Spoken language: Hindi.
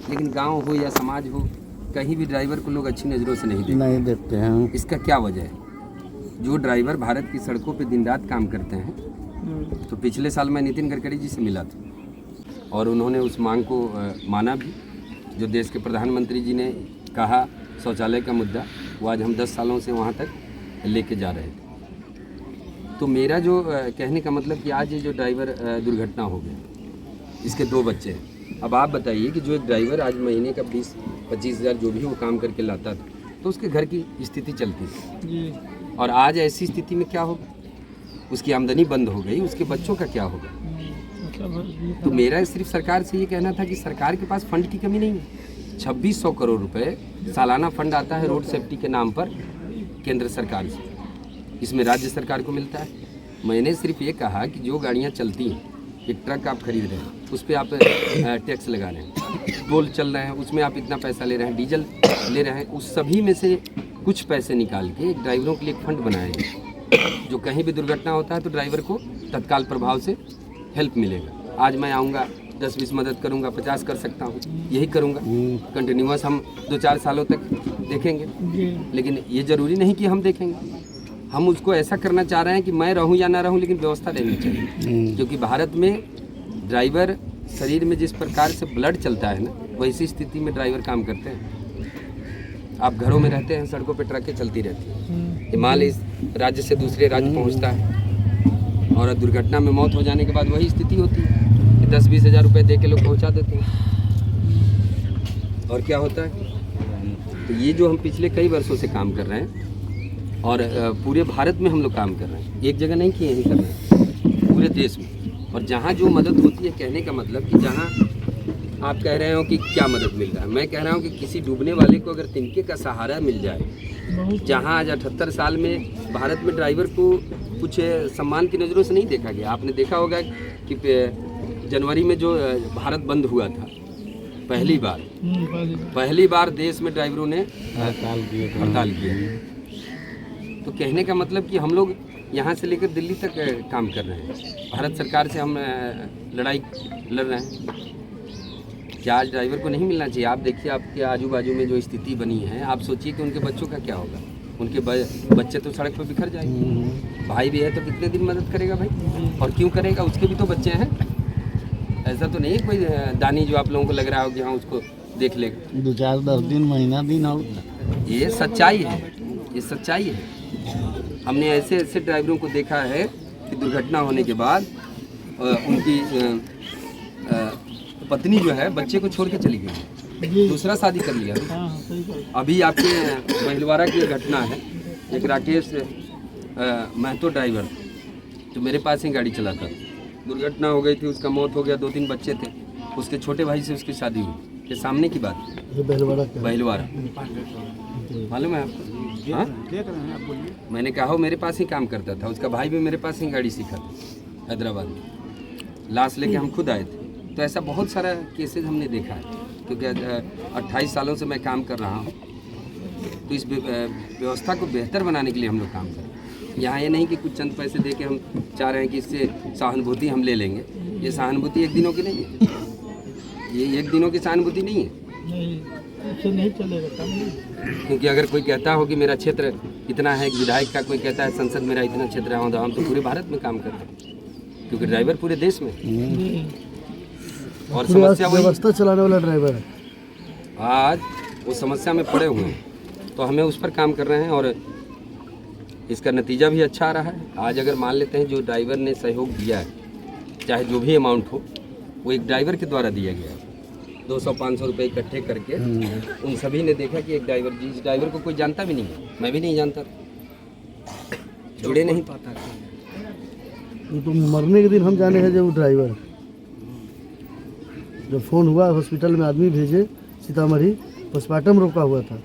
लेकिन गांव हो या समाज हो, कहीं भी ड्राइवर को लोग अच्छी नज़रों से नहीं देखते हैं। इसका क्या वजह है? जो ड्राइवर भारत की सड़कों पे दिन रात काम करते हैं, तो पिछले साल मैं नितिन गडकरी जी से मिला था और उन्होंने उस मांग को माना भी। जो देश के प्रधानमंत्री जी ने कहा शौचालय का मुद्दा, वो आज हम 10 सालों से वहाँ तक लेके जा रहे थे। तो मेरा जो कहने का मतलब कि आज ये जो ड्राइवर दुर्घटना हो गया, इसके 2 बच्चे हैं। अब आप बताइए कि जो एक ड्राइवर आज महीने का 20-25 हज़ार जो भी वो काम करके लाता था, तो उसके घर की स्थिति चलती थी, और आज ऐसी स्थिति में क्या होगा? उसकी आमदनी बंद हो गई, उसके बच्चों का क्या होगा? तो मेरा सिर्फ सरकार से ये कहना था कि सरकार के पास फंड की कमी नहीं है। 2600 करोड़ रुपए सालाना फंड आता है रोड सेफ्टी के नाम पर केंद्र सरकार से, इसमें राज्य सरकार को मिलता है। मैंने सिर्फ ये कहा कि जो गाड़ियाँ चलती हैं, एक ट्रक आप खरीद रहे हैं, उस पर आप टैक्स लगा रहे हैं, टोल चल रहे हैं, उसमें आप इतना पैसा ले रहे हैं, डीजल ले रहे हैं, उस सभी में से कुछ पैसे निकाल के एक ड्राइवरों के लिए एक फंड बनाया गया, जो कहीं भी दुर्घटना होता है तो ड्राइवर को तत्काल प्रभाव से हेल्प मिलेगा। आज मैं आऊँगा 10-20 मदद करूँगा, 50 कर सकता हूँ, यही करूँगा। कंटिन्यूअस हम 2-4 सालों तक देखेंगे, लेकिन ये ज़रूरी नहीं कि हम देखेंगे। हम उसको ऐसा करना चाह रहे हैं कि मैं रहूं या ना रहूं, लेकिन व्यवस्था रहनी चाहिए, क्योंकि भारत में ड्राइवर शरीर में जिस प्रकार से ब्लड चलता है ना, वैसी स्थिति में ड्राइवर काम करते हैं। आप घरों में रहते हैं, सड़कों पे ट्रकें चलती रहती हैं, ये माल इस राज्य से दूसरे राज्य पहुंचता है, और दुर्घटना में मौत हो जाने के बाद वही स्थिति होती है कि 10-20 हज़ार रुपये दे के लोग पहुँचा देते हैं। और क्या होता है? तो ये जो हम पिछले कई वर्षों से काम कर रहे हैं, और पूरे भारत में हम लोग काम कर रहे हैं, एक जगह नहीं कि यहीं कर रहे हैं, पूरे देश में। और जहाँ जो मदद होती है, कहने का मतलब कि जहाँ आप कह रहे हो कि क्या मदद मिल रहा है, मैं कह रहा हूँ कि किसी डूबने वाले को अगर तिनके का सहारा मिल जाए, जहाँ आज 78 साल में भारत में ड्राइवर को कुछ सम्मान की नज़रों से नहीं देखा गया। आपने देखा होगा कि जनवरी में जो भारत बंद हुआ था, पहली बार देश में ड्राइवरों ने हड़ताल किया। तो कहने का मतलब कि हम लोग यहाँ से लेकर दिल्ली तक काम कर रहे हैं, भारत सरकार से हम लड़ाई लड़ रहे हैं। क्या आज ड्राइवर को नहीं मिलना चाहिए? आप देखिए, आपके आजू बाजू में जो स्थिति बनी है, आप सोचिए कि उनके बच्चों का क्या होगा। उनके बच्चे तो सड़क पर बिखर जाएंगे। भाई भी है तो कितने दिन मदद करेगा भाई, और क्यों करेगा? उसके भी तो बच्चे हैं। ऐसा तो नहीं है कोई दानी जो आप लोगों को लग रहा हो कि हाँ उसको देख लेगा। 2-4-10 दिन महीना दिन हो। ये सच्चाई है, ये सच्चाई है। हमने ऐसे ऐसे ड्राइवरों को देखा है कि दुर्घटना होने के बाद उनकी पत्नी जो है बच्चे को छोड़ के चली गई, दूसरा शादी कर लिया। अभी आपके महिलवाड़ा की घटना है, एक राकेश महतो ड्राइवर जो मेरे पास ही गाड़ी चलाता था, दुर्घटना हो गई थी, उसका मौत हो गया। 2-3 बच्चे थे, उसके छोटे भाई से उसकी शादी हुई। ये सामने की बात है, महिलवाड़ा मालूम है आपको? हाँ, मैंने कहा वो मेरे पास ही काम करता था, उसका भाई भी मेरे पास ही गाड़ी सीखा था हैदराबाद में। लाश लेके हम खुद आए थे। तो ऐसा बहुत सारा केसेस हमने देखा है, क्योंकि 28 सालों से मैं काम कर रहा हूँ। तो इस व्यवस्था को बेहतर बनाने के लिए हम लोग काम कर रहे हैं। यहाँ ये नहीं कि कुछ चंद पैसे दे के हम चाह रहे हैं कि इससे सहानुभूति हम ले लेंगे। ये सहानुभूति एक दिनों की नहीं है, ये एक दिनों की सहानुभूति नहीं है। नहीं चलेगा, क्योंकि अगर कोई कहता हो कि मेरा क्षेत्र इतना है, एक विधायक का कोई कहता है संसद मेरा इतना क्षेत्र है, हम तो पूरे भारत में काम कर रहे हैं, क्योंकि ड्राइवर पूरे देश में। और समस्या व्यवस्था चलाने वाला ड्राइवर है, आज वो समस्या में पड़े हुए हैं, तो हमें उस पर काम कर रहे हैं, और इसका नतीजा भी अच्छा आ रहा है। आज अगर मान लेते हैं जो ड्राइवर ने सहयोग दिया है, चाहे जो भी अमाउंट हो, वो एक ड्राइवर के द्वारा दिया गया है। 200-500 रुपये इकट्ठे करके उन सभी ने देखा कि एक ड्राइवर, जिस ड्राइवर को कोई जानता भी नहीं है, मैं भी नहीं जानता, जुड़े नहीं पाता। तो मरने के दिन हम जाने हैं जब ड्राइवर, जब फ़ोन हुआ हॉस्पिटल में आदमी भेजे सीतामढ़ी, पोस्टमार्टम रोका हुआ था,